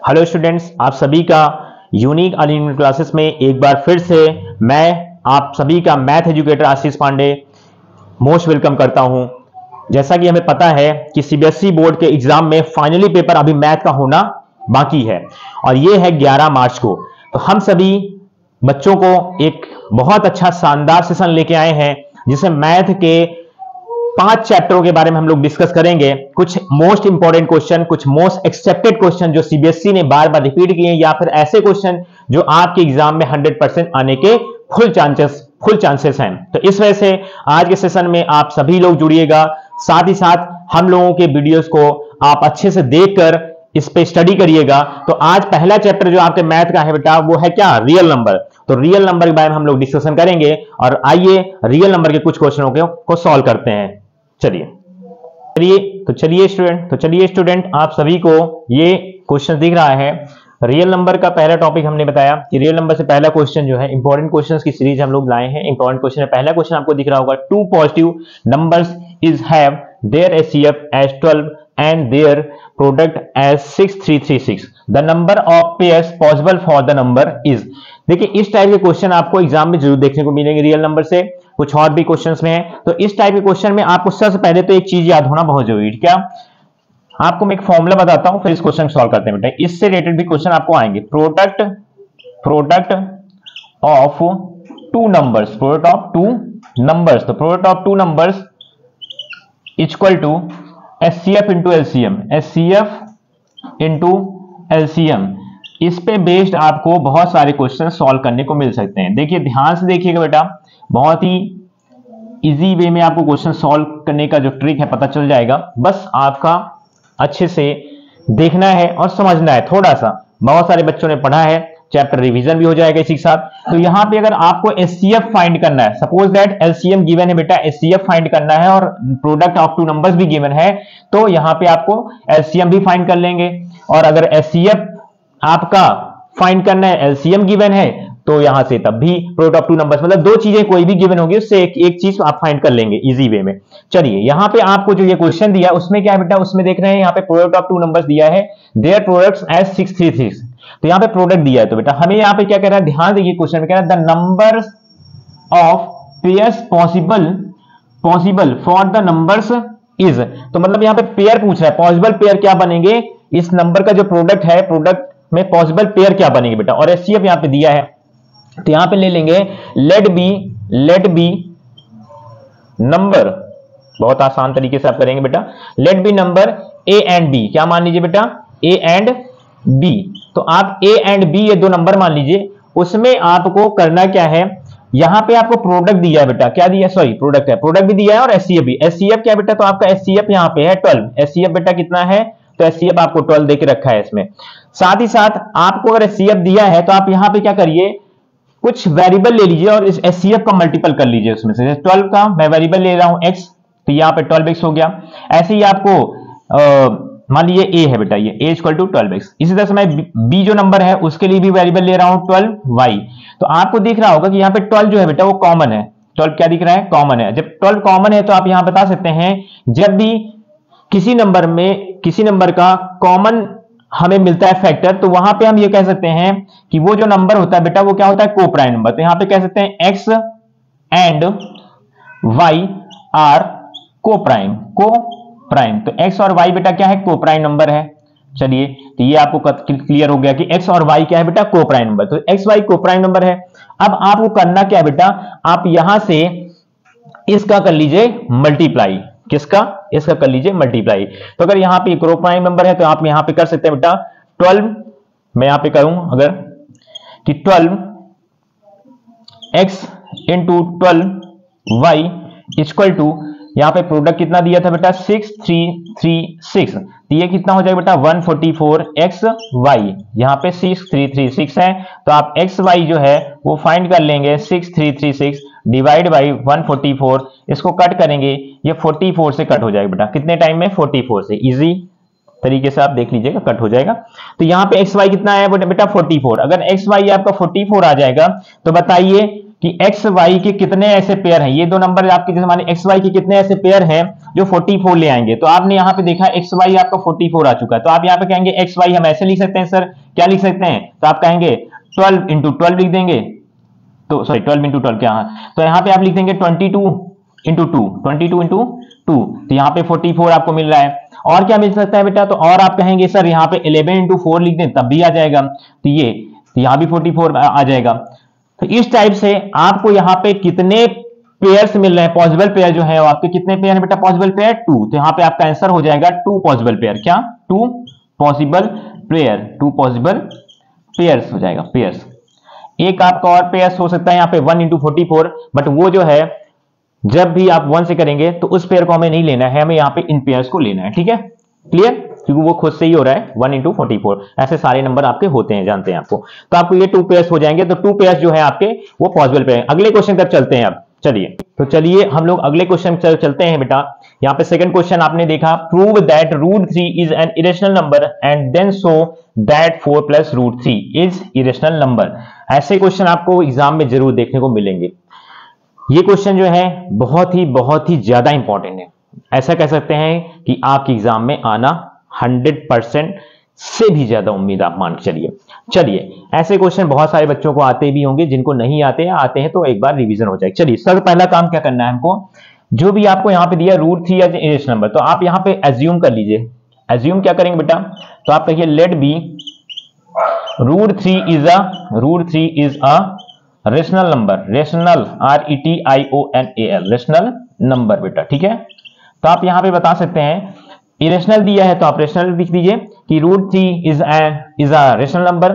Hello students, आप सभी का यूनिक अनलिमिटेड क्लासेस में एक बार फिर से मैं आप सभी का मैथ एजुकेटर आशीष पांडे मोस्ट वेलकम करता हूं। जैसा कि हमें पता है कि सीबीएसई बोर्ड के एग्जाम में फाइनली पेपर अभी मैथ का होना बाकी है और ये है 11 मार्च को। तो हम सभी बच्चों को एक बहुत अच्छा शानदार सेशन लेके आए हैं जिसमें मैथ के 5 चैप्टरों के बारे में हम लोग डिस्कस करेंगे। कुछ मोस्ट इंपॉर्टेंट क्वेश्चन, कुछ मोस्ट एक्सेप्टेड क्वेश्चन जो सीबीएसई ने बार बार रिपीट किए, या फिर ऐसे क्वेश्चन जो आपके एग्जाम में 100% आने के फुल चांसेस हैं। तो इस वजह से आज के सेशन में आप सभी लोग जुड़िएगा, साथ ही साथ हम लोगों के वीडियोस को आप अच्छे से देखकर इस पे स्टडी करिएगा। तो आज पहला चैप्टर जो आपके मैथ का है बेटा, वो है क्या? Real number. तो रियल नंबर के बारे में हम लोग डिस्कशन करेंगे और आइए रियल नंबर के कुछ क्वेश्चनों को सॉल्व करते हैं। चलिए स्टूडेंट, आप सभी को ये क्वेश्चन दिख रहा है। रियल नंबर का पहला टॉपिक हमने बताया कि रियल नंबर से पहला क्वेश्चन जो है, इंपॉर्टेंट क्वेश्चंस की सीरीज हम लोग लाए हैं। इंपॉर्टेंट क्वेश्चन है, पहला क्वेश्चन आपको दिख रहा होगा, two positive numbers is have their HCF as 12 and their product as 6336, the number of pairs possible for the number is। देखिए, इस टाइप के क्वेश्चन आपको एग्जाम में जरूर देखने को मिलेंगे रियल नंबर से, कुछ और भी क्वेश्चंस में है। तो इस टाइप के क्वेश्चन में आपको सबसे पहले तो एक चीज याद होना बहुत जरूरी है। क्या? आपको मैं एक फॉर्मूला बताता हूं, फिर इस क्वेश्चन सॉल्व करते हैं बेटा। इससे रिलेटेड भी क्वेश्चन आपको आएंगे। प्रोडक्ट ऑफ टू नंबर्स, तो product of two numbers equal to HCF into LCM. इस पे बेस्ड आपको बहुत सारे क्वेश्चन सॉल्व करने को मिल सकते हैं। देखिए, ध्यान से देखिएगा बेटा, बहुत ही इजी वे में आपको क्वेश्चन सॉल्व करने का जो ट्रिक है पता चल जाएगा। बस आपका अच्छे से देखना है और समझना है थोड़ा सा। बहुत सारे बच्चों ने पढ़ा है, चैप्टर रिवीजन भी हो जाएगा इसी के साथ। तो यहां पे अगर आपको एचसीएफ फाइंड करना है, सपोज दैट एलसीएम गिवन है बेटा, एचसीएफ फाइंड करना है और प्रोडक्ट ऑफ टू नंबर्स भी गिवन है, तो यहां पे आपको एलसीएम भी फाइंड कर लेंगे। और अगर एचसीएफ आपका फाइंड करना है, एलसीएम गिवन है, तो यहां से तब भी प्रोडक्ट ऑफ टू नंबर्स, मतलब दो चीजें कोई भी गिवन होगी उससे एक चीज आप फाइंड कर लेंगे इजी वे में। चलिए, यहां पे आपको जो ये क्वेश्चन दिया उसमें क्या है बेटा, उसमें देख रहे हैं यहाँ पे प्रोडक्ट ऑफ टू नंबर्स दिया है, देयर प्रोडक्ट्स एज 633। तो यहाँ पे प्रोडक्ट दिया है, तो बेटा हमें यहाँ पे क्या कह रहा है, ध्यान देखिए क्वेश्चन में कह रहा है the number of pairs possible for the numbers is. तो मतलब यहाँ पे पेयर पूछ रहा है, पॉसिबल पेयर क्या बनेंगे इस नंबर का जो प्रोडक्ट है, प्रोडक्ट में पॉसिबल पेयर क्या बनेंगे बेटा। और एचसीएफ यहाँ पे दिया है, तो यहाँ पे ले लेंगे लेट बी नंबर। बहुत आसान तरीके से आप करेंगे बेटा, let be number a and b. क्या मान लीजिए बेटा? A and b. तो आप ए एंड बी ये दो नंबर मान लीजिए। उसमें आपको करना क्या है, यहां पे आपको प्रोडक्ट दिया है बेटा, क्या दिया? सॉरी, प्रोडक्ट है, प्रोडक्ट भी दिया है और एचसीएफ भी। एचसीएफ क्या बेटा? तो आपका एचसीएफ यहां पे है 12। एचसीएफ बेटा कितना है? तो एचसीएफ आपको 12 देके रखा है इसमें। साथ ही साथ आपको अगर एचसीएफ दिया है तो आप यहां पे क्या करिए, कुछ वेरिएबल ले लीजिए और इस एचसीएफ का मल्टीपल कर लीजिए उसमें से। 12 का मैं वेरिएबल ले रहा हूं x, तो यहाँ पे 12x हो गया। ऐसे ही आपको मान लीजिए a है बेटा, ये a इक्वल टू 12x। इसी तरह से मैं b जो नंबर है उसके लिए भी वेरिएबल ले रहा हूं 12y। तो आपको दिख रहा होगा कि यहाँ पे 12 जो है बेटा वो कॉमन है। 12 क्या दिख रहा है? कॉमन है। जब 12 कॉमन है तो आप यहां बता सकते हैं, जब भी किसी नंबर का कॉमन हमें मिलता है फैक्टर, तो वहां पे हम ये कह सकते हैं कि वो जो नंबर होता है बेटा वो क्या होता है? Coprime number. तो यहां पे कह सकते हैं x and y are coprime. तो x और y बेटा क्या है? कोप्राइम नंबर है। चलिए, तो ये आपको क्लियर हो गया कि x और y क्या है बेटा? Coprime number. तो x y कोप्राइम नंबर है। अब आपको करना क्या है बेटा, आप यहां से इसका कर लीजिए मल्टीप्लाई। किसका? इसका कर लीजिए मल्टीप्लाई। तो अगर यहाँ पे कोप्राइम नंबर है तो आप यहाँ पे कर सकते हैं बेटा 12, मैं यहाँ पे करूं अगर कि 12x into 12y equal to, यहाँ पे प्रोडक्ट कितना दिया था बेटा? 6336। तो ये कितना हो जाएगा बेटा? 144xy। यहाँ पे 6336 है, तो आप xy जो है वो फाइंड कर लेंगे। 6336 डिवाइड बाई 144, इसको कट करेंगे, ये 44 से कट हो जाएगा बेटा। कितने टाइम में? 44 से। इजी तरीके से आप देख लीजिएगा, कट हो जाएगा। तो यहाँ पे xy कितना है बेटा? 44। अगर xy आपका 44 आ जाएगा तो बताइए कि एक्स वाई के कितने ऐसे पेयर हैं, ये दो नंबर आपके जैसे मान एक्स वाई के कितने ऐसे पेयर हैं जो 44 ले आएंगे। तो आपने यहाँ पे देखा एक्स वाई आपका 44 आ चुका है, तो आप यहाँ पे कहेंगे एक्स वाई हम ऐसे लिख सकते हैं सर, क्या लिख सकते हैं, तो आप कहेंगे 12 इंटू 12 लिख देंगे, तो सॉरी 12 इंटू 12 क्या, तो यहाँ पे आप लिख देंगे 22 इंटू 2, 22 इंटू 2, तो यहाँ पे 44 आपको मिल रहा है। और क्या मिल सकता है बेटा, तो और आप कहेंगे सर यहाँ पे 11 इंटू 4 लिख दें तब भी आ जाएगा, तो ये तो यहाँ भी 44 आ जाएगा। तो इस टाइप से आपको यहाँ पे कितने पेयर्स मिल रहे हैं, पॉसिबल पेयर जो है वो आपके कितने पेयर है बेटा, पॉसिबल पेयर 2, तो यहाँ पे आपका आंसर हो जाएगा 2 पॉसिबल पेयर, क्या 2 पॉसिबल पेयर, 2 पॉसिबल पेयर्स हो जाएगा, पेयर्स। एक आपका और पेयर्स हो सकता है यहाँ पे 1 इंटू 44, बट वो जो है जब भी आप 1 से करेंगे तो उस पेयर को हमें नहीं लेना है, हमें यहाँ पे इन पेयर्स को लेना है, ठीक है, क्लियर, क्योंकि वो खुद से ही हो रहा है 1 इंटू 44, ऐसे सारे नंबर आपके होते हैं, जानते हैं आपको, तो आपको ये 2 पेयर्स हो जाएंगे, तो 2 पेयर्स जो है आपके वो पॉसिबल पेयर। अगले क्वेश्चन तक चलते हैं अब, चलिए तो चलिए हम लोग अगले क्वेश्चन चलते हैं बेटा। यहाँ पे सेकंड क्वेश्चन आपने देखा, prove that √3 is an irrational number and then show that 4 plus √3 is irrational number. ऐसे क्वेश्चन आपको एग्जाम में जरूर देखने को मिलेंगे। ये क्वेश्चन जो है बहुत ही ज्यादा इंपॉर्टेंट है, ऐसा कह सकते हैं कि आपके एग्जाम में आना 100% से भी ज्यादा उम्मीद आप मान के चलिए। चलिए ऐसे क्वेश्चन बहुत सारे बच्चों को आते भी होंगे, जिनको नहीं आते हैं तो एक बार रिवीजन हो जाए। चलिए सबसे पहला काम क्या करना है हमको, जो भी आपको यहाँ पे दिया √3 एज इरेशनल नंबर, तो आप यहाँ पे एज्यूम कर लीजिए। एज्यूम क्या करेंगे बेटा, तो आप कहिए let be √3 is a rational number, rational RETIONAL rational number बेटा, ठीक है। तो आप यहां पे बता सकते हैं इरेशनल दिया है तो आप रेशनल लिख दीजिए कि √3 इज अ रेशनल नंबर।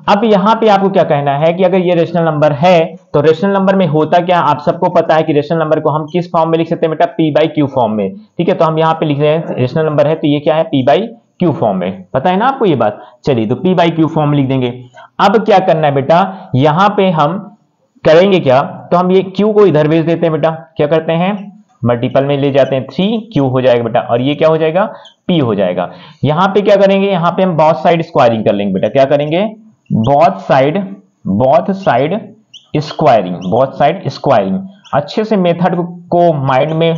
अब यहां पे आपको क्या कहना है कि अगर ये रेशनल नंबर है तो रेशनल नंबर में होता क्या, आप सबको पता है कि रेशनल नंबर को हम किस फॉर्म में लिख सकते हैं बेटा, p/q फॉर्म में, ठीक है। तो हम यहाँ पे लिख रहे हैं रेशनल नंबर है तो ये क्या है, p/q फॉर्म में, पता है ना आपको ये बात। चलिए तो p/q फॉर्म में लिख देंगे। अब क्या करना है बेटा, यहां पे हम करेंगे क्या, तो हम ये q को इधर भेज देते हैं बेटा, क्या करते हैं मल्टीपल में ले जाते हैं, 3q हो जाएगा बेटा, और ये क्या हो जाएगा p हो जाएगा। यहां पे क्या करेंगे, यहां पे हम बोथ साइड स्क्वायरिंग कर लेंगे बेटा, क्या करेंगे बोथ साइड स्क्वायरिंग। अच्छे से मेथड को माइंड में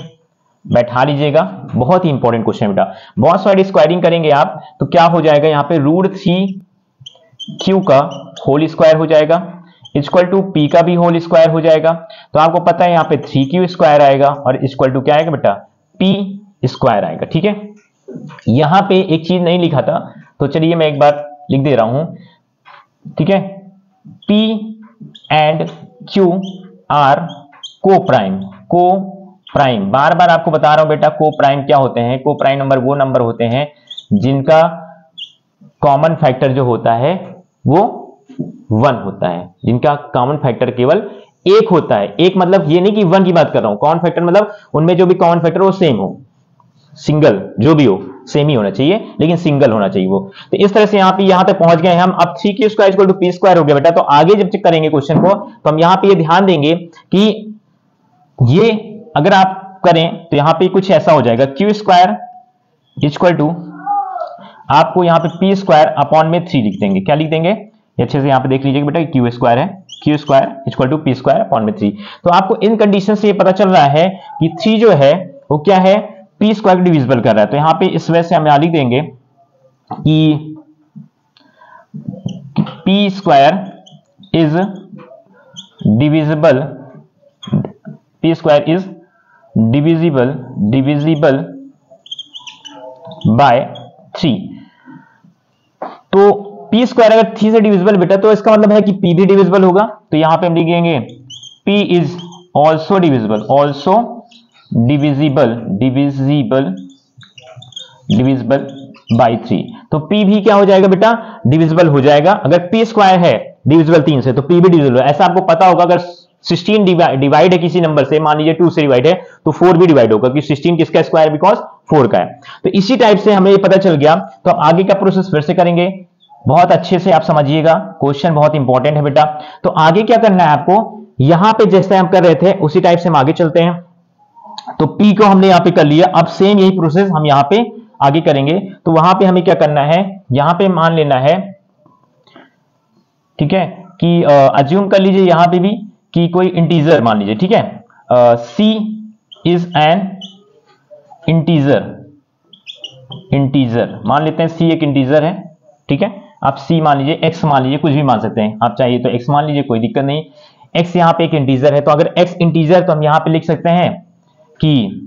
बैठा लीजिएगा, बहुत ही इंपॉर्टेंट क्वेश्चन है बेटा। बोथ साइड स्क्वायरिंग करेंगे आप तो क्या हो जाएगा, यहाँ पे √3q का होल स्क्वायर हो जाएगा, इक्वल टू p का भी होल स्क्वायर हो जाएगा। तो आपको पता है यहाँ पे 3q स्क्वायर आएगा और इक्वल टू क्या आएगा बेटा, p स्क्वायर आएगा, ठीक है। यहां पे एक चीज नहीं लिखा था तो चलिए मैं एक बार लिख दे रहा हूं, ठीक है। p एंड q आर को प्राइम, बार बार आपको बता रहा हूं बेटा, को प्राइम क्या होते हैं, को प्राइम नंबर वो नंबर होते हैं जिनका कॉमन फैक्टर जो होता है वो 1 होता है, जिनका कॉमन फैक्टर केवल 1 होता है। एक मतलब ये नहीं कि 1 की बात कर रहा हूं, कॉमन फैक्टर मतलब उनमें जो भी कॉमन फैक्टर वो सेम हो, सिंगल जो भी हो सेम ही होना चाहिए, लेकिन सिंगल होना चाहिए वो। तो इस तरह से यहां तक पहुंच गए हम। अब 3q square equal to p square हो गया बेटा। तो आगे जब चेक करेंगे क्वेश्चन को तो हम यहां पे ये ध्यान देंगे कि ये अगर आप करें तो यहां पे कुछ ऐसा हो जाएगा, q स्क्वायर इक्वल टू आपको यहां पे p स्क्वायर अपॉन में 3 लिख देंगे, क्या लिख देंगे, अच्छे से यहां पे देख लीजिए बेटा, q स्क्वायर है, q square equal to p square upon में 3। तो आपको इन कंडीशन से ये पता चल रहा है कि 3 जो है वो क्या है, p स्क्वायर डिविजिबल कर रहा है। तो यहां पे इस वजह से हम यहां लिख देंगे कि p square is divisible, p square is divisible by 3। तो p स्क्वायर अगर 3 से डिविजिबल बेटा तो इसका मतलब है कि p भी डिविजिबल होगा। तो यहां पे हम लिखेंगे p is also divisible by 3। तो p भी क्या हो जाएगा बेटा, डिविजिबल हो जाएगा। अगर p स्क्वायर है डिविजिबल 3 से तो p भी डिविजिबल। ऐसा आपको पता होगा अगर 16 डिवाइड है किसी नंबर से, मान लीजिए 2 से डिवाइड है तो 4 भी डिवाइड होगा, कि 16 किसका स्क्वायर है, बिकॉज 4 का है। तो इसी टाइप से हमें ये पता चल गया। तो अब आगे का प्रोसेस फिर से करेंगे, बहुत अच्छे से आप समझिएगा, क्वेश्चन बहुत इंपॉर्टेंट है बेटा। तो आगे क्या करना है आपको, यहां पे जैसे हम कर रहे थे उसी टाइप से हम आगे चलते हैं। तो p को हमने यहां पे कर लिया, अब सेम यही प्रोसेस हम यहां पे आगे करेंगे। तो वहां पे हमें क्या करना है, यहां पे मान लेना है, ठीक है, कि अज्यूम कर लीजिए यहां पे भी कि कोई इंटीजर मान लीजिए, ठीक है, c is an integer, integer मान लेते हैं, c एक इंटीजर है, ठीक है। आप c मान लीजिए, x मान लीजिए, कुछ भी मान सकते हैं आप, चाहिए तो x मान लीजिए, कोई दिक्कत नहीं। x यहाँ पे एक इंटीजर है, तो अगर x इंटीजर तो हम यहाँ पे लिख सकते हैं कि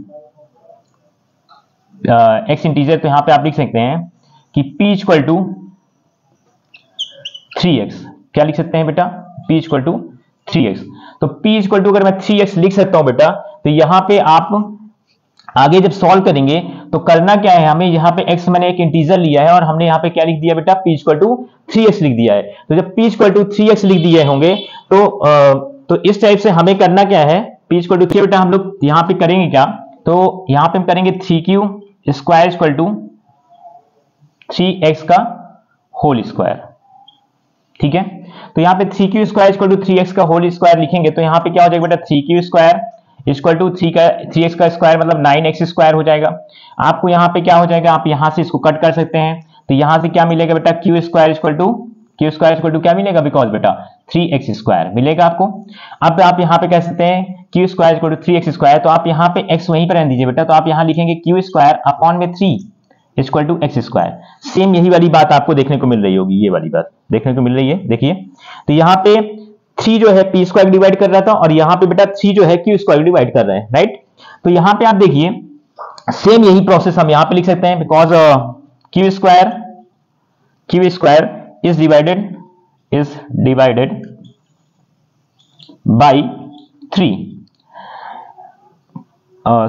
x इंटीजर, तो यहाँ पे आप लिख सकते हैं कि p इक्वल टू 3x, क्या लिख सकते हैं बेटा, p इक्वल टू 3x। तो p इक्वल टू अगर मैं 3x लिख सकता हूं बेटा, तो यहां पे आप आगे जब सॉल्व करेंगे तो करना क्या है, हमें यहाँ पे x मैंने एक इंटीजर लिया है और हमने यहाँ पे क्या लिख दिया बेटा, p इक्वल टू 3x लिख दिया है। तो जब p इक्वल टू 3x लिख दिए होंगे तो इस टाइप से हमें करना क्या है, p इक्वल टू 3 बेटा हम लोग यहाँ पे करेंगे क्या, तो यहाँ पे हम करेंगे 3q square equal to 3x का होल स्क्वायर, ठीक है। तो यहाँ पे 3q square equal to 3x का होल स्क्वायर लिखेंगे, तो यहाँ पे क्या हो जाएगा बेटा, 3q square equal to 3x का स्क्वायर मतलब 9x स्क्वायर हो जाएगा। आपको यहाँ पे क्या हो जाएगा, आप यहाँ से इसको कट कर सकते हैं, तो यहाँ से क्या मिलेगा बेटा, q स्क्वायर इक्वल टू क्या मिलेगा, बिकॉज बेटा 3x स्क्वायर मिलेगा आपको। अब आप यहाँ पे कह सकते हैं q square equal to 3x square, तो आप यहाँ पे x वहीं पर रहने दीजिए बेटा, तो आप यहाँ लिखेंगे q स्क्वायर अपॉन में 3 equal to x square. Same यही वाली बात आपको देखने को मिल रही होगी, ये वाली बात देखने को मिल रही है, देखिए। तो यहाँ पे 3 जो है p स्क्वायर डिवाइड कर रहा था और यहाँ पे बेटा 3 जो है q स्क्वायर डिवाइड कर रहे हैं, राइट। तो यहाँ पे आप देखिए सेम यही प्रोसेस हम यहाँ पे लिख सकते हैं, because q square is divided by 3,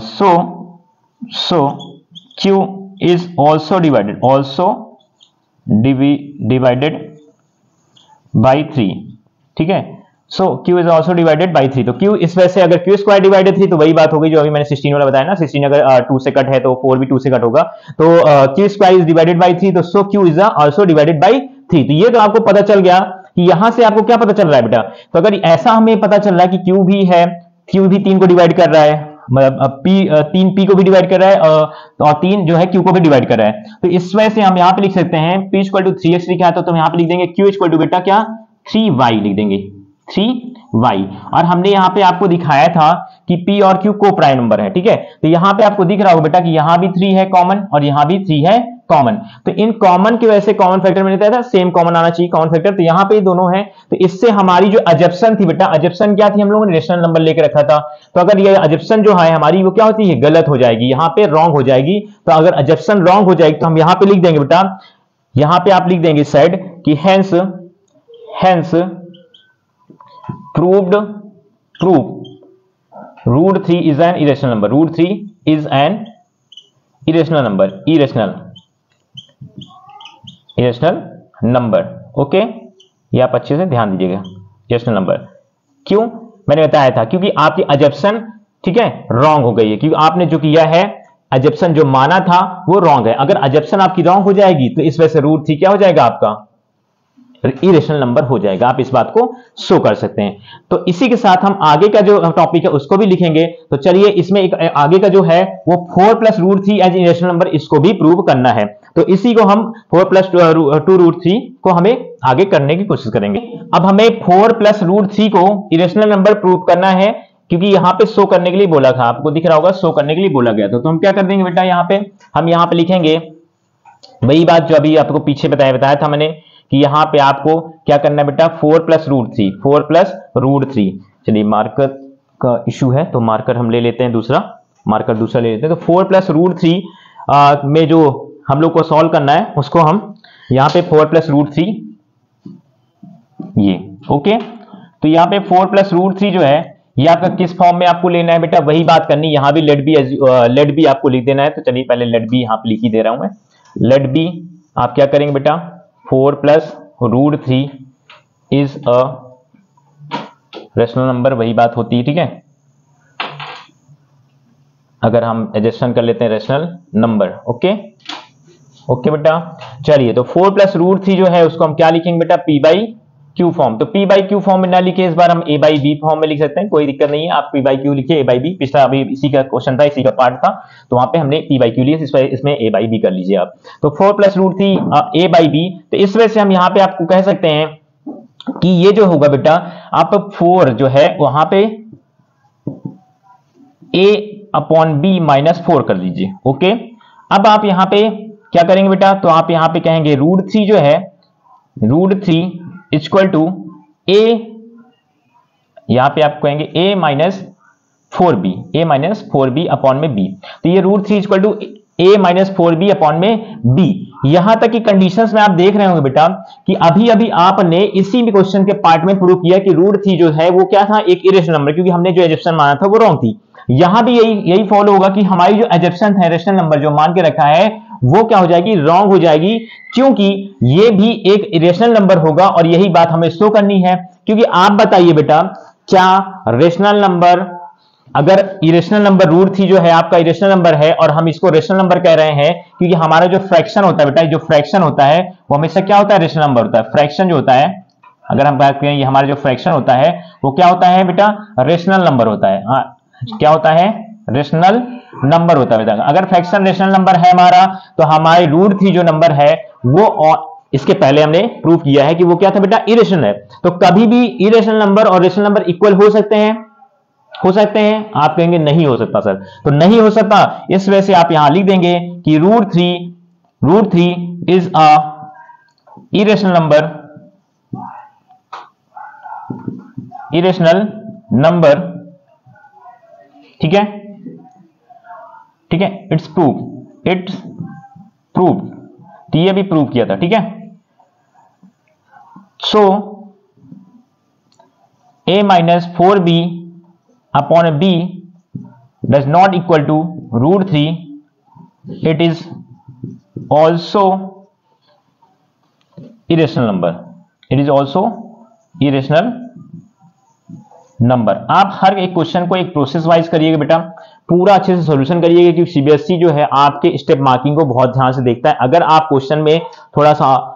so q is also divided by 3, ठीक है। सो q is also divided by 3, तो q इस वजह से अगर q स्क्वायर डिवाइडेड 3 तो वही बात हो गई जो अभी मैंने 16 वाला बताया ना, 16 अगर 2 से कट है तो 4 भी 2 से कट होगा, तो q square is divided by 3, तो सो q is also divided by 3। तो ये तो आपको पता चल गया कि यहां से आपको क्या पता चल रहा है बेटा, तो अगर ऐसा हमें पता चल रहा है कि q भी है, q भी 3 को डिवाइड कर रहा है, मतलब तीन p को भी डिवाइड कर रहा है और 3 जो है q को भी डिवाइड कर रहा है, तो इस वजह से हम यहाँ पे लिख सकते हैं p इक्वल टू 3x लिखा है, तो हम यहाँ पे लिख देंगे q इक्वल टू बेटा क्या 3y लिख देंगे, 3y। और हमने यहाँ पे आपको दिखाया था कि p और q को प्राइम नंबर है, ठीक है। तो यहाँ पे आपको दिख रहा होगा बेटा कि यहाँ भी 3 है कॉमन और यहाँ भी 3 है कॉमन, तो इन कॉमन की वजह से कॉमन फैक्टर मैंने बताया था, सेम कॉमन आना चाहिए कॉमन फैक्टर, तो यहाँ पे दोनों है, तो इससे हमारी जो अजप्शन थी बेटा, अजप्शन क्या थी, हम लोगों ने रेशनल नंबर लेकर रखा था, तो अगर ये अजप्शन जो है हमारी वो क्या होती है, गलत हो जाएगी, यहाँ पे रॉन्ग हो जाएगी। तो अगर अजप्शन रॉन्ग हो जाएगी तो हम यहाँ पे लिख देंगे बेटा, यहाँ पे आप लिख देंगे साइड कि hence proved root 3 is an irrational number, root 3 is an irrational number, irrational number, okay. ये आप अच्छे से ध्यान दीजिएगा, इरेशनल नंबर। क्यों मैंने बताया था, क्योंकि आपकी अजप्शन, ठीक है, रॉन्ग हो गई है, क्योंकि आपने जो किया है अजप्शन जो माना था वो रॉन्ग है। अगर अजप्शन आपकी रॉन्ग हो जाएगी तो इस वजह से रूट 3 क्या हो जाएगा, आपका इरेशनल नंबर हो जाएगा, आप इस बात को शो कर सकते हैं। तो इसी के साथ हम आगे का जो टॉपिक है उसको भी लिखेंगे, तो चलिए इसमें एक आगे का जो है वो 4 plus root 3 as irrational number, इसको भी प्रूव करना है, तो इसी को हम 4 प्लस 2 रूट 3 को हमें आगे करने की कोशिश करेंगे। अब हमें 4 प्लस रूट 3 को इरेशनल नंबर प्रूव करना है, क्योंकि यहाँ पे शो करने के लिए बोला था, आपको दिख रहा होगा शो करने के लिए बोला गया था, तो हम क्या कर देंगे बेटा, यहाँ पे हम यहाँ पे लिखेंगे वही बात जो अभी आपको पीछे बताया था मैंने, कि यहाँ पे आपको क्या करना है बेटा, 4 प्लस रूट 3। चलिए मार्कर का इशू है तो मार्कर हम ले लेते हैं, मार्कर दूसरा ले लेते हैं। तो 4 प्लस रूट 3 में जो हम लोग को सॉल्व करना है उसको हम यहाँ पे 4 प्लस रूट 3 ये, ओके। तो यहाँ पे 4 प्लस रूट 3 जो है ये आपका किस फॉर्म में आपको लेना है बेटा, वही बात करनी, यहाँ भी लेट बी आपको लिख देना है। तो चलिए पहले लेट बी यहाँ पे लिख ही दे रहा हूं मैं, लेट बी आप क्या करेंगे बेटा, 4 plus root 3 is a rational number, वही बात होती है, ठीक है। अगर हम एडजस्टन कर लेते हैं रेशनल नंबर, ओके ओके बेटा। चलिए तो 4 प्लस रूट 3 जो है उसको हम क्या लिखेंगे बेटा, पी बाई क्यू फॉर्म। तो पी बाई क्यू फॉर्म में ना लिखे, इस बार हम ए बाई बी फॉर्म में लिख सकते हैं, कोई दिक्कत नहीं है, आप पी बाई क्यू लिखिए, ए बाई बी, पिछला अभी इसी का क्वेश्चन था, इसी का पार्ट था, तो वहां पे हमने पी बाई क्यू लिया, इसमें ए बाई बी कर लीजिए आप। तो 4 plus root 3 a by b, तो इस वजह से हम यहाँ पे आपको कह सकते हैं कि ये जो होगा बेटा, आप 4 जो है वहां पे a/b-4 कर दीजिए। ओके, अब आप यहां पे क्या करेंगे बेटा, तो आप यहां पे कहेंगे √3 जो है, √3 इक्वल टू a, यहां पे आप कहेंगे a-4b अपॉन में b। तो ये √3 इक्वल टू a-4b अपॉन में b। यहां तक की कंडीशंस में आप देख रहे होंगे बेटा कि अभी अभी आपने इसी भी क्वेश्चन के पार्ट में प्रूव किया कि √3 जो है वो क्या था, एक इरेशनल नंबर, क्योंकि हमने जो एजप्शन माना था वो रॉन्ग थी। यहां भी यही फॉलो होगा कि हमारी जो एजप्शन है रेशनल नंबर जो मान के रखा है वो क्या हो जाएगी, रॉन्ग हो जाएगी, क्योंकि ये भी एक इरेशनल नंबर होगा और यही बात हमें शो करनी है। क्योंकि आप बताइए बेटा, क्या रेशनल नंबर, अगर इरेशनल नंबर √3 जो है आपका इरेशनल नंबर है और हम इसको रेशनल नंबर कह रहे हैं, क्योंकि हमारा जो फ्रैक्शन होता है बेटा, जो फ्रैक्शन होता है वो हमेशा क्या होता है, रेशनल नंबर होता है। फ्रैक्शन जो होता है, अगर हम बात करें, ये हमारा जो फ्रैक्शन होता है वो क्या होता है बेटा, रेशनल नंबर होता है। हाँ, क्या होता है, रेशनल नंबर होता है बेटा। अगर फ्रैक्शन रेशनल नंबर है हमारा, तो हमारे √3 जो नंबर है वो, और इसके पहले हमने प्रूव किया है कि वो क्या था बेटा, इरेशनल है। तो कभी भी इरेशनल नंबर और रेशनल नंबर इक्वल हो सकते हैं, हो सकते हैं? आप कहेंगे नहीं हो सकता सर, तो नहीं हो सकता, इस वजह से आप यहां लिख देंगे कि √3 इज अ इरेशनल नंबर, ठीक है, ठीक है, इट्स प्रूव, तो ये भी प्रूव किया था, ठीक है। सो a-4b upon b does not equal to √3, it is also irrational number। आप हर एक क्वेश्चन को एक प्रोसेस वाइज करिएगा बेटा, पूरा अच्छे से सॉल्यूशन करिएगा, क्योंकि सीबीएसई जो है आपके स्टेप मार्किंग को बहुत ध्यान से देखता है। अगर आप क्वेश्चन में थोड़ा सा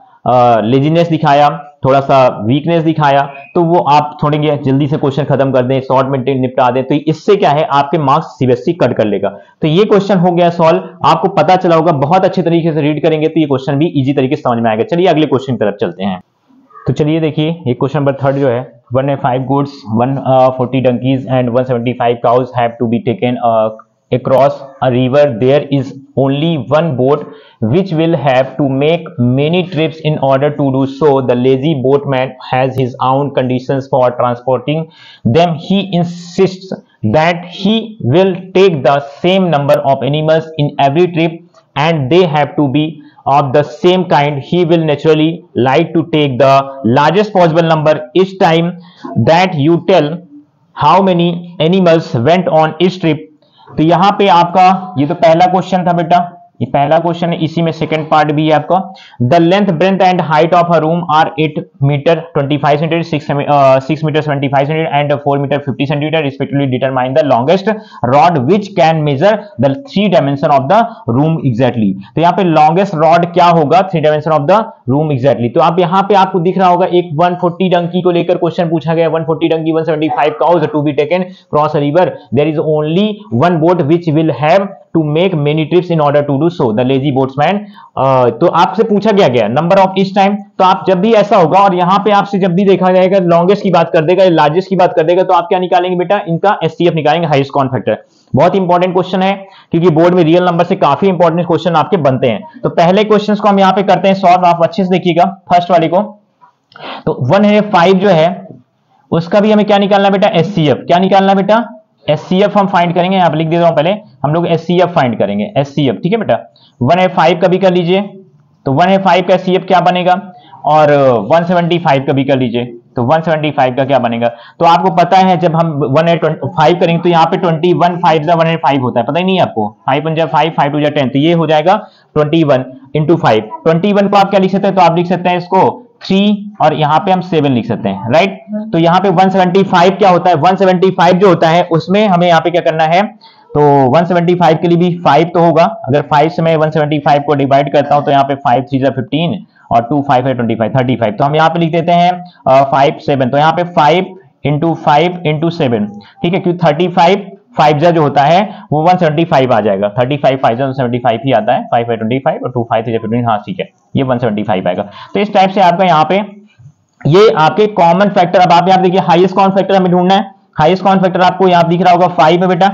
लेजीनेस दिखाया, थोड़ा सा वीकनेस दिखाया, तो वो आप थोड़ी जल्दी से क्वेश्चन खत्म कर दें, शॉर्ट में निपटा दें, तो इससे क्या है, आपके मार्क्स सीबीएसई कट कर लेगा। तो ये क्वेश्चन हो गया सॉल्व, आपको पता चला होगा, बहुत अच्छे तरीके से रीड करेंगे तो ये क्वेश्चन भी इजी तरीके से समझ में आएगा। चलिए अगले क्वेश्चन की तरफ चलते हैं। तो चलिए देखिए, ये क्वेश्चन नंबर 3 जो है, 105 goods, 140 donkeys and 175 cows have to be taken across a river. There is only one boat which will have to make many trips in order to do so. The lazy boatman has his own conditions for transporting them. He insists that he will take the same number of animals in every trip and they have to be of the same kind. He will naturally like to take the largest possible number each time that you tell how many animals went on each trip. तो यहां पे आपका ये तो पहला question था बेटा, ये पहला क्वेश्चन है, इसी में सेकंड पार्ट भी है आपका। The length, breadth and height of a room are 8 metre 25 centimetre, 6 metre 75 centimetre and 4 metre 50 centimetre respectively. Determine the longest rod which can measure the 3 dimension of the room exactly. तो यहाँ पे longest rod क्या होगा, 3 dimension of the room exactly. तो आप यहाँ पे आपको दिख रहा होगा एक 140 डंकी को लेकर क्वेश्चन पूछा गया, 140 donkey 175 cows to be taken cross a river, there is only one boat which will have to make many trips in order to do so, the lazy boatsman। तो आपसे पूछा गया नंबर ऑफ each टाइम। तो आप जब भी ऐसा होगा और यहां पे आपसे जब भी देखा जाएगा लॉन्गेस्ट की बात कर देगा, लार्जेस्ट की बात कर देगा, तो आप क्या निकालेंगे बेटा, इनका एचसीएफ निकालेंगे, हाईएस्ट कॉमन फैक्टर। बहुत इंपॉर्टेंट क्वेश्चन है, क्योंकि बोर्ड में रियल नंबर से काफी इंपॉर्टेंट क्वेश्चन आपके बनते हैं। तो पहले क्वेश्चन को हम यहाँ पे करते हैं सॉल्व, आप अच्छे से देखिएगा फर्स्ट वाले को। तो 105 जो है उसका भी हमें क्या निकालना बेटा, एचसीएफ। क्या निकालना बेटा, एचसीएफ हम फाइंड करेंगे, यहाँ पे लिख देता हूं पहले, हम लोग एचसीएफ फाइंड करेंगे, एचसीएफ, ठीक है बेटा। 105 का भी कर लीजिए, तो 105 का एचसीएफ क्या बनेगा, और 175 का भी कर लीजिए, तो 175 का क्या बनेगा। तो आपको पता है जब हम 105 करेंगे तो यहाँ पे 21 5 105 होता है, पता ही नहीं है आपको, 5 1 5 5 2 10, तो ये हो जाएगा 21 × 5। 21 को आप क्या लिख सकते हैं, तो आप लिख सकते हैं इसको 3 और यहाँ पे हम 7 लिख सकते हैं, राइट। तो यहाँ पे 175 क्या होता है, 175 जो होता है उसमें हमें यहाँ पे क्या करना है, तो 175 के लिए भी 5 तो होगा। अगर 5 से मैं 175 को डिवाइड करता हूं तो यहाँ पे 5 3 15 और 2 5 है 25 35। तो हम यहाँ पे लिख देते हैं 5 7, तो यहाँ पे 5 × 5 × 7, ठीक है, क्योंकि 35 5 जो होता है वो 175 आ जाएगा, 35 5 175 ही आता है, 5 है 25 और 2 5 3 15, हाँ ठीक है, ये 175 आएगा। तो इस टाइप से आपका यहाँ पे ये आपके कॉमन फैक्टर। अब आप यहाँ देखिए हाईएस्ट कॉमन फैक्टर हमें ढूंढना है। हाईएस्ट कॉमन फैक्टर आपको यहाँ दिख रहा होगा 5 है बेटा,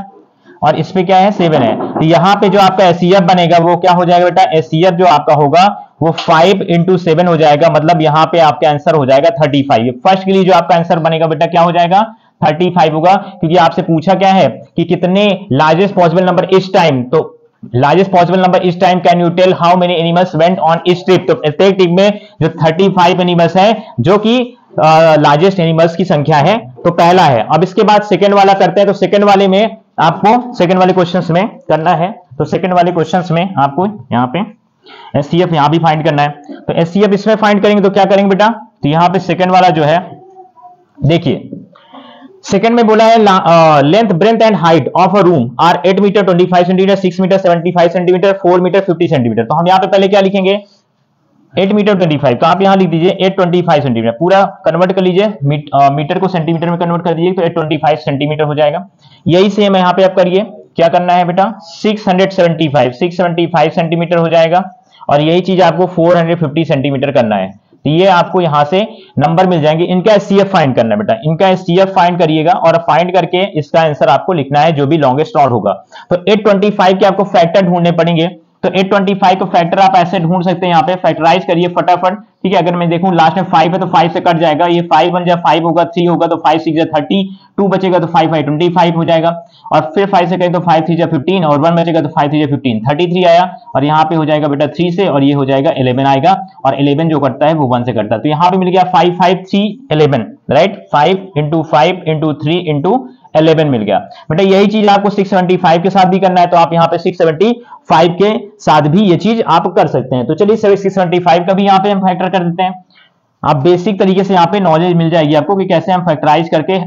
और इस पे क्या है 7 है। तो यहाँ पे जो आपका एचसीएफ बनेगा वो क्या हो जाएगा बेटा, एचसीएफ जो आपका होगा वो 5 इंटू 7 हो जाएगा, मतलब यहाँ पे आपका आंसर हो जाएगा 35। फर्स्ट के लिए जो आपका आंसर बनेगा बेटा क्या हो जाएगा 35 होगा, क्योंकि आपसे पूछा क्या है कि कितने लार्जेस्ट पॉसिबल नंबर इस टाइम, तो लार्जेस्ट पॉसिबल नंबर इस time can you tell how many animals went on this trip. तो प्रत्येक ट्रिप में जो 35 एनिमल्स है जो कि लार्जेस्ट एनिमल्स की संख्या है, तो पहला है। अब इसके बाद सेकंड वाला करते हैं। तो सेकंड वाले में आपको सेकंड वाले क्वेश्चंस में करना है, तो सेकंड वाले क्वेश्चंस में आपको यहाँ पे एचसीएफ यहाँ भी फाइंड करना है। तो एचसीएफ इसमें फाइंड करेंगे तो क्या करेंगे बेटा, तो यहाँ पे सेकंड वाला जो है देखिए, सेकंड में बोला है length breadth and height of a room are 8 metre 25 centimetre, 6 metre 75 centimetre, 4 metre 50 centimetre. तो हम यहाँ पे पहले क्या लिखेंगे 8 मीटर 25, तो आप यहाँ लिख दीजिए 825 सेंटीमीटर, पूरा कन्वर्ट कर लीजिए मीटर को सेंटीमीटर में कन्वर्ट कर दीजिए, तो 825 सेंटीमीटर हो जाएगा। यही सेम यहाँ पे आप करिए, क्या करना है बेटा 675 सेंटीमीटर हो जाएगा, और यही चीज आपको 450 सेंटीमीटर करना है। तो ये आपको यहां से नंबर मिल जाएंगे। इनका एचसीएफ फाइंड करना है बेटा, इनका एचसीएफ फाइंड करिएगा और फाइंड करके इसका आंसर आपको लिखना है जो भी लॉन्गेस्ट रॉड होगा। तो 825 के आपको फैक्टर ढूंढने पड़ेंगे। तो 825 को फैक्टर आप ऐसे ढूंढ सकते हैं, यहाँ पे फैक्टराइज करिए फटाफट, ठीक है। अगर मैं देखूं लास्ट में 5 है तो 5 से कट जाएगा, ये 5 बन जाए 5 होगा, 3 होगा तो 5 6 30, 2 बचेगा तो 5 5 25 हो जाएगा, और फिर 5 से करें तो 5 3 15, और 1 बचेगा तो 5 3 15, 33 आया, और यहाँ पे हो जाएगा बेटा 3 से, और ये हो जाएगा 11 आएगा, और 11 जो करता है वो 1 से करता है। तो यहाँ पे मिल गया 5 5 3 11, राइट, 5 इंटू 5 इंटू 3 इंटू 11 मिल गया बेटा। यही चीज आपको 675 के साथ भी करना है, तो आप यहाँ पे 675 के साथ भी ये चीज आप कर सकते हैं। तो चलिए 675 का भी यहाँ पे हम फैक्टर कर देते हैं। आप बेसिक तरीके से यहाँ पे नॉलेज मिल जाएगी आपको कि कैसे हम फैक्टराइज करके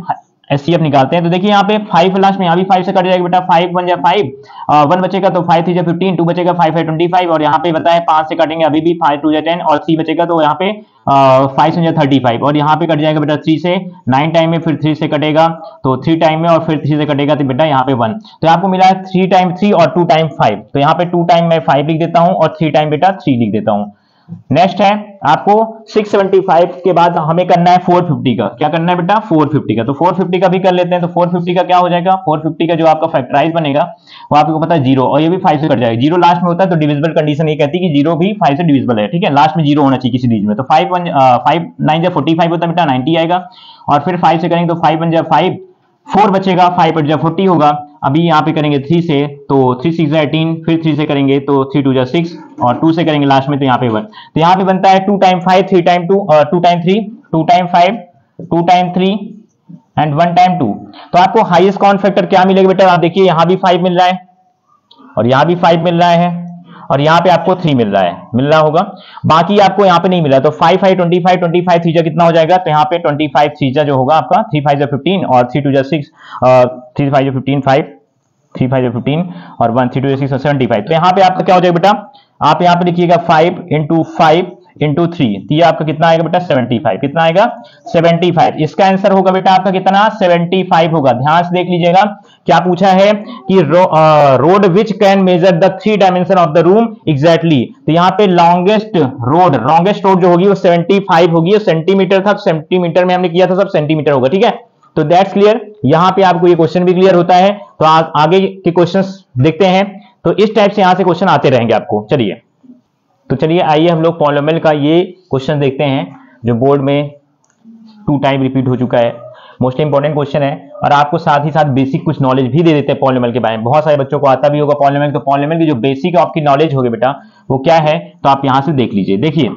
एचसीएफ निकालते हैं। तो देखिए यहाँ पे 5 लास्ट में, यहाँ भी 5 से कट जाएगा बेटा, 5 1 जा 5, 1 बचेगा तो 5 3 जा 15, 2 बचेगा 5 5 25, और यहाँ पे बताया 5 से कटेंगे अभी भी, 5 2 जा 10, और 3 बचेगा तो यहाँ पे 5 से 35, और यहाँ पे कट जाएगा बेटा 3 से 9 टाइम में, फिर 3 से कटेगा तो 3 टाइम में, और फिर 3 से कटेगा तो बेटा यहाँ पे 1। तो आपको मिला है 3 टाइम 3 और 2 टाइम 5, तो यहाँ पे 2 टाइम मैं 5 लिख देता हूँ और 3 टाइम बेटा 3 लिख देता हूँ। नेक्स्ट है आपको 675 के बाद हमें करना है 450 का। क्या करना है बेटा 450 का, तो 450 का भी कर लेते हैं। तो 450 का क्या हो जाएगा, 450 का जो आपका फैक्टराइज बनेगा वो आपको पता है 0, और ये भी 5 से कट जाएगा। 0 लास्ट में होता है तो डिविजिबल कंडीशन ये कहती है कि 0 भी 5 से डिविजिबल है, ठीक है, लास्ट में 0 होना चाहिए किसी चीज में। तो 5 9 जा 45 होता है बेटा, 90 आएगा, और फिर 5 से करेंगे तो 5 1 जा 5, 4 बचेगा, 5 8 जा 40 होगा। अभी यहाँ पे करेंगे 3 से तो 3 6 जा 18, फिर 3 से करेंगे तो 3 2 जा 6, और 2 से करेंगे लास्ट में तो यहाँ पे 1। तो यहाँ पे बनता है 2 time 5 3 time 2 2 time 3 2 time 5 2 time 3 and 1 time 2। तो आपको हाईएस्ट कॉमन फैक्टर क्या मिलेगा बेटा, आप देखिए यहाँ भी 5 मिल रहा है, और यहाँ भी 5 मिल रहा है, और यहाँ पे आपको 3 मिल रहा होगा, बाकी आपको यहाँ पे नहीं मिला। तो 5 5 25 25 3 जा कितना हो जाएगा, तो यहाँ पे 25 3 जा जो होगा आपका 3 5 जा 15, और 3 2 जा 6, 3 5 जा 15 5 3 5 जा 15, और 1 3 2 जा 6 और 75। तो यहाँ पे आपका क्या हो जाएगा बेटा, आप यहाँ पे लिखिएगा 5 इंटू 5 इंटू 3, तो ये आपका कितना आएगा बेटा 75, कितना आएगा 75। इसका आंसर होगा बेटा आपका कितना 75 होगा। ध्यान से देख लीजिएगा, क्या पूछा है कि road which can measure the 3 dimension of the room exactly. तो यहाँ पे लॉन्गेस्ट रोड जो होगी वो 75 होगी, सेंटीमीटर था, सेंटीमीटर में हमने किया था, सब सेंटीमीटर होगा, ठीक है। तो दैट्स क्लियर, यहां पे आपको ये क्वेश्चन भी क्लियर होता है। तो आगे के क्वेश्चंस देखते हैं। तो इस टाइप से यहां से क्वेश्चन आते रहेंगे आपको। चलिए आइए हम लोग पॉलिनोमियल का ये क्वेश्चन देखते हैं जो बोर्ड में 2 टाइम रिपीट हो चुका है। मोस्ट इंपॉर्टेंट क्वेश्चन है, और आपको साथ ही साथ बेसिक कुछ नॉलेज भी दे देते हैं पॉलिनोमियल के बारे में। बहुत सारे बच्चों को आता भी होगा पॉलिनोमियल, तो पॉलिनोमियल की जो बेसिक आपकी नॉलेज होगी बेटा वो क्या है, तो आप यहां से देख लीजिए। देखिए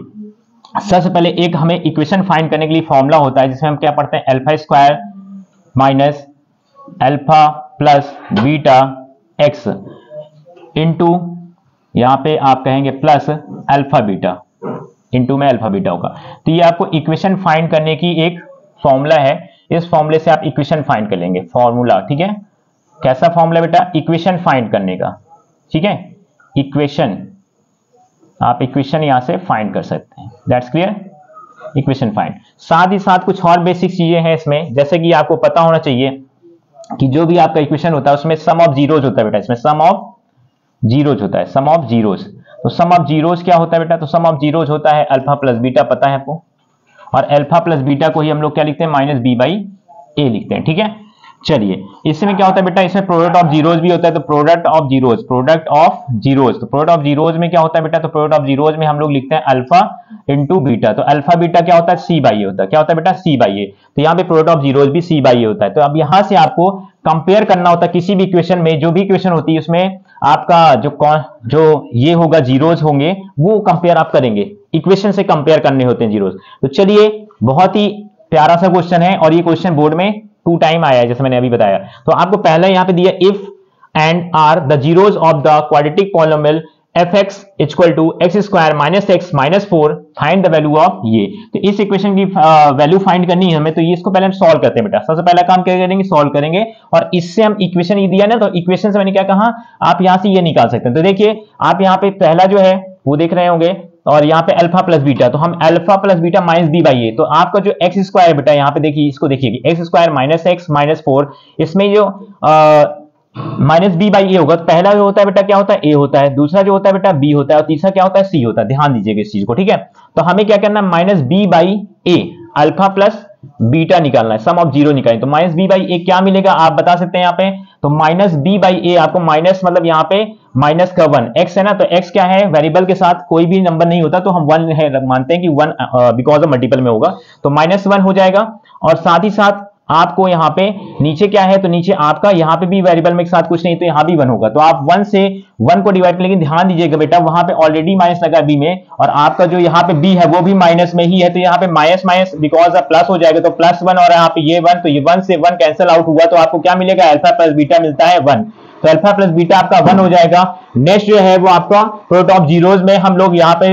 सबसे पहले एक हमें इक्वेशन फाइंड करने के लिए फॉर्मूला होता है, जिसमें हम क्या पढ़ते हैं, alpha square minus alpha plus beta x into, यहां पे आप कहेंगे प्लस अल्फा बीटा, इंटू में अल्फा बीटा होगा। तो ये आपको इक्वेशन फाइंड करने की एक फॉर्मूला है। इस फॉर्मूले से आप इक्वेशन फाइंड कर लेंगे, फॉर्मूला, ठीक है। कैसा फॉर्मूला बेटा, इक्वेशन फाइंड करने का, ठीक है, इक्वेशन, आप इक्वेशन यहां से फाइंड कर सकते हैं। That's clear, equation find. साथ ही साथ कुछ और बेसिक चीजें हैं इसमें, जैसे कि आपको पता होना चाहिए कि जो भी आपका इक्वेशन होता है उसमें सम ऑफ जीरोज होता है बेटा, इसमें सम ऑफ जीरोज होता है, सम ऑफ जीरोज। तो सम ऑफ जीरोज क्या होता है बेटा, तो सम ऑफ जीरोज होता है अल्फा प्लस बीटा, पता है आपको, और अल्फा प्लस बीटा को ही हम लोग क्या लिखते हैं, माइनस बी बाई ए लिखते हैं। ठीक है, चलिए इसमें क्या होता है बेटा, इसमें प्रोडक्ट ऑफ जीरोज भी होता है, तो product of zeros, product of zeros, तो प्रोडक्ट ऑफ जीरोज में क्या होता है बेटा, तो प्रोडक्ट ऑफ जीरोज में हम लोग लिखते हैं अल्फा इंटू बीटा, तो अल्फा बीटा क्या होता है, सी बाई ए होता है। क्या होता है बेटा, सी बाई ए, तो यहाँ पे प्रोडक्ट ऑफ जीरोज भी सी बाई ए होता है। तो अब यहां से आपको कंपेयर करना होता है किसी भी इक्वेशन में, जो भी इक्वेशन होती है उसमें आपका जो ये होगा, जीरोज होंगे, वो कंपेयर आप करेंगे, इक्वेशन से कंपेयर करने होते हैं जीरोज। तो चलिए, बहुत ही प्यारा सा क्वेश्चन है और ये क्वेश्चन बोर्ड में 2 टाइम आया है, जैसे मैंने अभी बताया। तो आपको पहले यहां पे दिया, if and are the zeroes of the quadratic polynomial fx equal to x square minus x minus 4, find the value of ये। तो इस इक्वेशन की वैल्यू फाइंड करनी है हमें, तो ये इसको पहले हम सॉल्व करते हैं बेटा। सबसे पहला काम क्या करेंगे, सॉल्व करेंगे, और इससे हम इक्वेशन ये दिया ना, तो इक्वेशन से मैंने क्या कहा, आप यहां से ये निकाल सकते हैं। तो देखिए, आप यहां पे पहला जो है वो देख रहे होंगे, और यहाँ पे अल्फा प्लस बीटा, तो हम alpha plus beta minus b by a, तो आपका जो एक्स स्क्वायर बेटा, यहाँ पे देखिए, इसको देखिए, x square minus x minus 4, इसमें जो माइनस बी बाई ए होगा, तो पहला जो होता है बेटा क्या होता है, ए होता है, दूसरा जो होता है बेटा बी होता है, और तीसरा क्या होता है, सी होता है। ध्यान दीजिएगा इस चीज को, ठीक है। तो हमें क्या करना है, minus b by a alpha plus beta निकालना है, सम ऑफ जीरो निकालें। तो माइनस बी बाई ए क्या मिलेगा, आप बता सकते हैं यहाँ पे, तो माइनस बी बाई ए आपको माइनस, मतलब यहाँ पे माइनस का 1, एक्स है ना, तो एक्स क्या है, वेरिएबल के साथ कोई भी नंबर नहीं होता, तो हम 1 है मानते हैं कि 1 बिकॉज ऑफ मल्टीपल में होगा, तो माइनस 1 हो जाएगा। और साथ ही साथ आपको यहाँ पे नीचे क्या है, तो नीचे आपका यहाँ पे भी वेरिएबल में एक साथ कुछ नहीं, तो यहाँ भी 1 होगा, तो आप 1 से 1 को डिवाइड, लेकिन ध्यान दीजिएगा बेटा, वहां पे ऑलरेडी माइनस लगा बी में, और आपका जो यहाँ पे बी है वो भी माइनस में ही है, तो यहाँ पे minus minus because of plus हो जाएगा, तो प्लस 1, और यहाँ पे ये 1, तो ये 1 से 1 कैंसिल आउट हुआ, तो आपको क्या मिलेगा, अल्फा प्लस बीटा मिलता है 1, तो अल्फा प्लस बीटा आपका 1 हो जाएगा। नेक्स्ट जो है वो आपका प्रोडक्ट ऑफ जीरोज में हम लोग यहाँ पे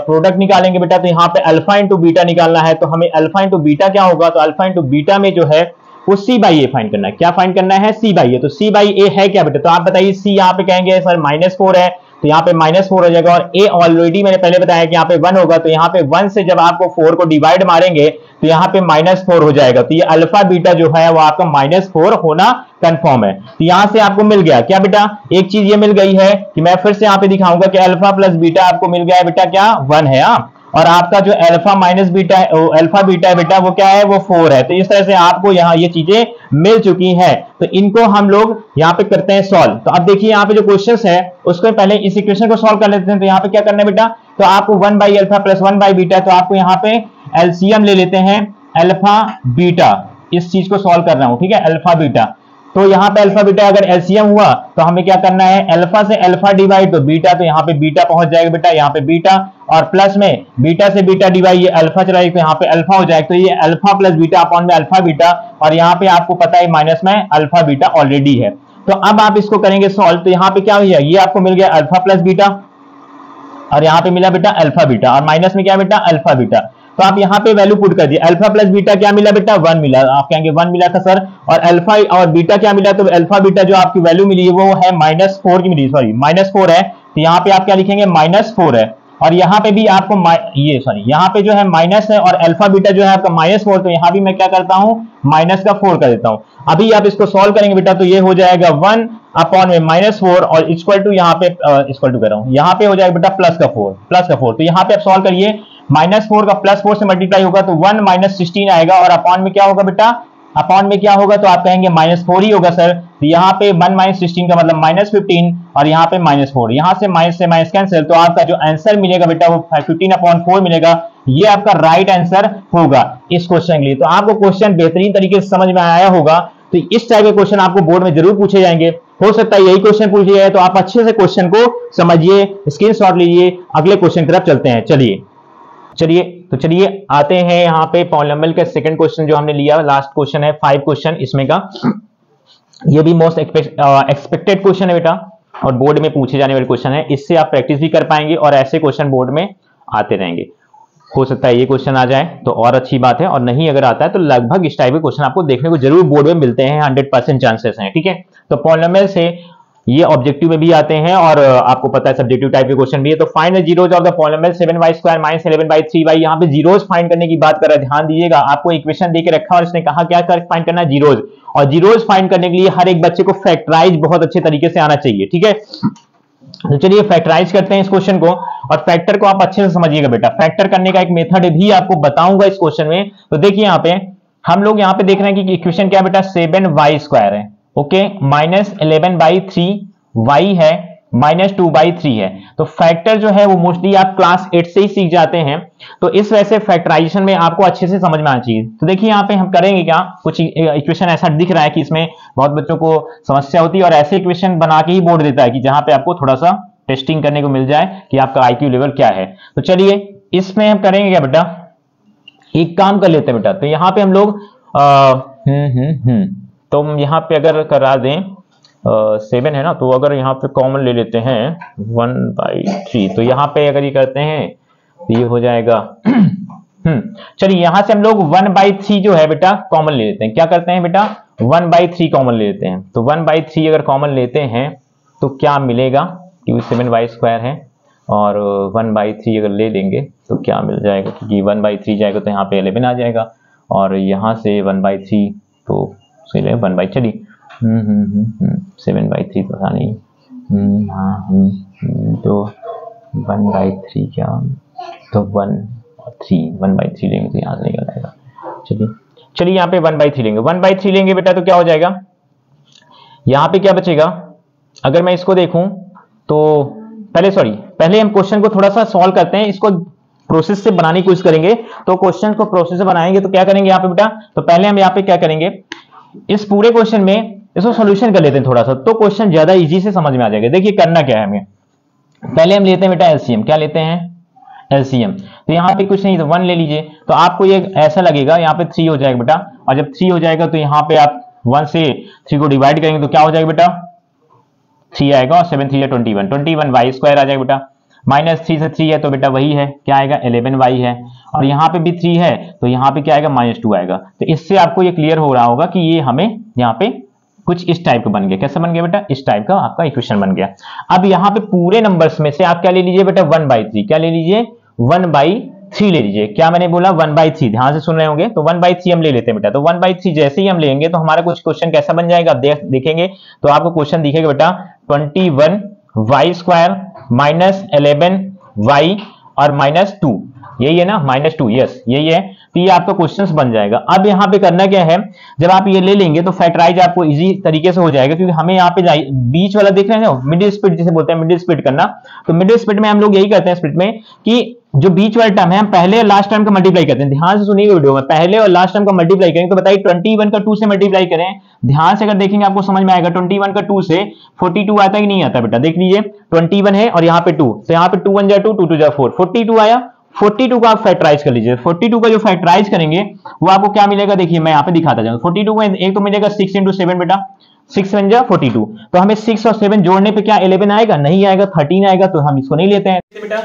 प्रोडक्ट निकालेंगे बेटा, तो यहाँ पे अल्फा इंटू बीटा निकालना है, तो हमें अल्फा इंटू बीटा क्या होगा, तो अल्फा इंटू बीटा में जो है वो सी बाई ए फाइंड करना है। क्या फाइंड करना है, सी बाई ए, तो सी बाई ए है क्या बेटा, तो आप बताइए, सी यहाँ पे कहेंगे सर माइनस 4 है, तो यहाँ पे माइनस 4 हो जाएगा, और ए ऑलरेडी मैंने पहले बताया कि यहाँ पे 1 होगा, तो यहाँ पे 1 से जब आपको 4 को डिवाइड मारेंगे तो यहाँ पे माइनस 4 हो जाएगा, तो ये अल्फा बीटा जो है वो आपका माइनस 4 होना कंफर्म है। तो यहाँ से आपको मिल गया क्या बेटा, एक चीज ये मिल गई है कि मैं फिर से यहाँ पे दिखाऊंगा कि अल्फा प्लस बीटा आपको मिल गया है बेटा, क्या 1 है, और आपका जो अल्फा माइनस बीटा है, अल्फा बीटा है बेटा, वो क्या है, वो 4 है। तो इस तरह से आपको यहाँ ये चीजें मिल चुकी हैं, तो इनको हम लोग यहाँ पे करते हैं सॉल्व। तो अब देखिए यहाँ पे जो क्वेश्चन है उसको पहले इस इक्वेशन को सॉल्व कर लेते हैं। तो यहाँ पे क्या करना है बेटा, तो आपको 1 by alpha plus 1 by beta, तो आपको यहाँ पे एलसीएम ले लेते हैं अल्फा बीटा, इस चीज को सॉल्व कर रहा हूं, ठीक है, अल्फा बीटा। तो यहाँ पे अल्फा बीटा अगर एलसीएम हुआ तो हमें क्या करना है, अल्फा से अल्फा डिवाइड, तो बीटा, तो यहाँ पे बीटा पहुंच जाएगा बेटा, यहाँ पे बीटा, और प्लस में बीटा से बीटा डिवाइड, ये अल्फा चला जाएगा, तो यहाँ पे अल्फा हो जाएगा, तो ये अल्फा प्लस बीटा अपॉन में अल्फा बीटा, और यहाँ पे आपको पता है माइनस में अल्फा बीटा ऑलरेडी है। तो अब आप इसको करेंगे सॉल्व, तो यहाँ पे क्या हो जाएगा, ये आपको मिल गया अल्फा प्लस बीटा, और यहाँ पे मिला बेटा अल्फा बीटा, और माइनस में क्या बेटा, अल्फा बीटा। तो आप यहाँ पे वैल्यू पुट कर दिए, अल्फा प्लस बीटा क्या मिला बेटा, 1 मिला, आप कहेंगे 1 मिला था सर, और अल्फा और बीटा क्या मिला, तो अल्फा बीटा जो आपकी वैल्यू मिली है वो है माइनस 4 की मिली, सॉरी माइनस 4 है, तो यहाँ पे आप क्या लिखेंगे, माइनस 4 है, और यहाँ पे भी आपको ये सॉरी यहाँ पे जो है माइनस है, और अल्फा बीटा जो है आपका माइनस 4, तो यहाँ भी मैं क्या करता हूँ, माइनस का 4 कर देता हूँ। अभी आप इसको सॉल्व करेंगे बेटा, तो ये हो जाएगा 1 अपॉन में माइनस 4, और इक्वल टू यहाँ पे इक्वल टू कर रहा हूँ, यहाँ पे हो जाएगा बेटा प्लस का 4, तो यहाँ पे आप सॉल्व करिए, माइनस 4 का प्लस 4 से मल्टीप्लाई होगा, तो 1 माइनस 16 आएगा, और अपॉन में क्या होगा बेटा, अपॉन में क्या होगा, तो आप कहेंगे माइनस 4 ही होगा सर, तो यहाँ पे 1 माइनस 16 का मतलब माइनस 15, और यहाँ पे माइनस 4, यहाँ से माइनस कैंसिल, तो आपका जो आंसर मिलेगा बेटा वो 15/4 मिलेगा। ये आपका राइट आंसर होगा इस क्वेश्चन के लिए। तो आपको क्वेश्चन बेहतरीन तरीके से समझ में आया होगा, तो इस टाइप के क्वेश्चन आपको बोर्ड में जरूर पूछे जाएंगे, हो सकता है यही क्वेश्चन पूछे जाए, तो आप अच्छे से क्वेश्चन को समझिए, स्क्रीनशॉट लीजिए, अगले क्वेश्चन की तरफ चलते हैं। चलिए आते हैं यहाँ पे पॉलिनोमियल का सेकंड क्वेश्चन जो हमने लिया, लास्ट क्वेश्चन है 5 क्वेश्चन इसमें का, ये भी मोस्ट एक्सपेक्टेड क्वेश्चन है बेटा, और बोर्ड में पूछे जाने वाले क्वेश्चन है, इससे आप प्रैक्टिस भी कर पाएंगे, और ऐसे क्वेश्चन बोर्ड में आते रहेंगे। हो सकता है ये क्वेश्चन आ जाए तो और अच्छी बात है, और नहीं अगर आता है तो लगभग इस टाइप के क्वेश्चन आपको देखने को जरूर बोर्ड में मिलते हैं, 100% चांसेस हैं, ठीक है। तो पॉलिनोमियल से ये ऑब्जेक्टिव में भी आते हैं, और आपको पता है सब्जेक्टिव टाइप के क्वेश्चन भी है। तो find the zeroes of the polynomial 7y² - 11/3y, यहाँ पे जीरोज फाइंड करने की बात कर रहा है, ध्यान दीजिएगा, आपको इक्वेशन देके रखा और इसने कहा क्या फाइंड करना है, जीरोज, और जीरोज फाइंड करने के लिए हर एक बच्चे को फैक्टराइज बहुत अच्छे तरीके से आना चाहिए, ठीक है। तो चलिए फैक्टराइज करते हैं इस क्वेश्चन को, और फैक्टर को आप अच्छे से समझिएगा बेटा। फैक्टर करने का एक मेथड भी आपको बताऊंगा इस क्वेश्चन में। तो देखिए यहाँ पे हम लोग यहाँ पे देख रहे हैं कि इक्वेशन क्या है बेटा, 7y² है, ओके, -11/3y है, -2/3 है। तो फैक्टर जो है वो मोस्टली आप क्लास 8 से ही सीख जाते हैं, तो इस वजह से फैक्टराइजेशन में आपको अच्छे से समझ में आना चाहिए। तो देखिए यहाँ पे हम करेंगे क्या, कुछ इक्वेशन ऐसा दिख रहा है कि इसमें बहुत बच्चों को समस्या होती है, और ऐसे इक्वेशन बना के ही बोर्ड देता है कि जहां पे आपको थोड़ा सा टेस्टिंग करने को मिल जाए कि आपका IQ लेवल क्या है। तो चलिए इसमें हम करेंगे क्या बेटा, एक काम कर लेते हैं बेटा। तो यहाँ पे हम लोग तो हम यहाँ पे अगर करा दें 7 है ना, तो अगर यहाँ पे कॉमन ले लेते हैं 1/3, तो यहाँ पे अगर ये करते हैं तो ये हो जाएगा चलिए यहाँ से हम लोग 1/3 जो है बेटा कॉमन ले लेते हैं। क्या करते हैं बेटा, 1/3 कॉमन ले लेते हैं। तो 1/3 अगर कॉमन लेते हैं तो क्या मिलेगा, क्योंकि 7y² है, और 1/3 अगर ले लेंगे तो क्या मिल जाएगा, क्योंकि 1/3 जाएगा तो यहाँ पे 11 आ जाएगा, और यहाँ से 1/3 तो 1/, चलिए 7/3 तो था नहीं, तो 1/3 क्या, तो 1 और 3, 1/3 लेंगे तो यहाँ से निकल जाएगा। चलिए यहाँ पे 1/3 लेंगे, 1/3 लेंगे बेटा तो क्या हो जाएगा, यहाँ पे क्या बचेगा। अगर मैं इसको देखूं तो पहले हम क्वेश्चन को थोड़ा सा सॉल्व करते हैं, इसको प्रोसेस से बनाने की कोशिश करेंगे। तो क्वेश्चन को प्रोसेस से बनाएंगे तो क्या करेंगे यहाँ पे बेटा, तो पहले हम यहाँ पे क्या करेंगे, इस पूरे क्वेश्चन में इसको सॉल्यूशन कर लेते हैं थोड़ा सा, तो क्वेश्चन ज्यादा इजी से समझ में आ जाएगा। देखिए करना क्या है हमें, पहले हम लेते हैं बेटा एलसीएम। क्या लेते हैं, एलसीएम। तो यहाँ पे कुछ नहीं, तो 1 ले लीजिए, तो आपको ये ऐसा लगेगा यहाँ पे 3 हो जाएगा बेटा, और जब 3 हो जाएगा तो यहाँ पे आप 1 से 3 को डिवाइड करेंगे तो क्या हो जाएगा बेटा, 3 आएगा, और 7 3 21y² आ जाएगा बेटा। -3 से 3 है तो बेटा वही है, क्या आएगा 11y है, और यहाँ पे भी 3 है तो यहाँ पे क्या आएगा, -2 आएगा। तो इससे आपको ये क्लियर हो रहा होगा कि ये हमें यहाँ पे कुछ इस टाइप का बन गया। कैसे बन गया बेटा, इस टाइप का आपका इक्वेशन बन गया। अब यहाँ पे पूरे नंबर्स में से आप क्या ले लीजिए बेटा, 1/3। क्या ले लीजिए, 1/3 ले लीजिए। क्या मैंने बोला, 1/3, ध्यान से सुन रहे होंगे। तो 1/3 हम ले लेते हैं बेटा। तो 1/3 जैसे ही हम लेंगे तो हमारा कुछ क्वेश्चन कैसा बन जाएगा, देखेंगे तो आपको क्वेश्चन दिखेगा बेटा 21y² -11y और -2, यही है ना, -2, यस यही है। तो ये आपका क्वेश्चंस बन जाएगा। अब यहाँ पे करना क्या है, जब आप ये ले लेंगे तो फैक्टराइज आपको इजी तरीके से हो जाएगा, क्योंकि हमें यहाँ पे बीच वाला देख रहे हैं ना, मिडिल स्प्लिट जिसे बोलते हैं, मिडिल स्प्लिट करना। तो मिडिल स्प्लिट में हम लोग यही करते हैं स्प्लिट में कि जो बीच वाला टर्म है हम पहले और लास्ट टर्म का मल्टीप्लाई करते हैं। ध्यान से सुनिए वीडियो में, पहले और लास्ट टर्म का मल्टीप्लाई करेंगे तो बताइए 21 का 2 से मल्टीप्लाई करें। ध्यान से अगर देखेंगे आपको समझ में आएगा, 21 का 2 से 42 आता है कि नहीं आता बेटा, देख लीजिए 21 है और यहाँ पे 2, तो यहाँ पे 2 1 जा 2, 2 2 जा 4, 42 आया। 42 का आप फैक्टराइज कर लीजिए। 42 का जो फैक्टराइज करेंगे वो आपको क्या मिलेगा, देखिए मैं यहाँ पे दिखाता जाऊँ। 42 में एक तो मिलेगा 6 × 7 बेटा, 6 1 जा 42, तो हमें 6 और 7 जोड़ने पे क्या 11 आएगा, नहीं आएगा, 13 आएगा, तो हम इसको नहीं लेते हैं बेटा।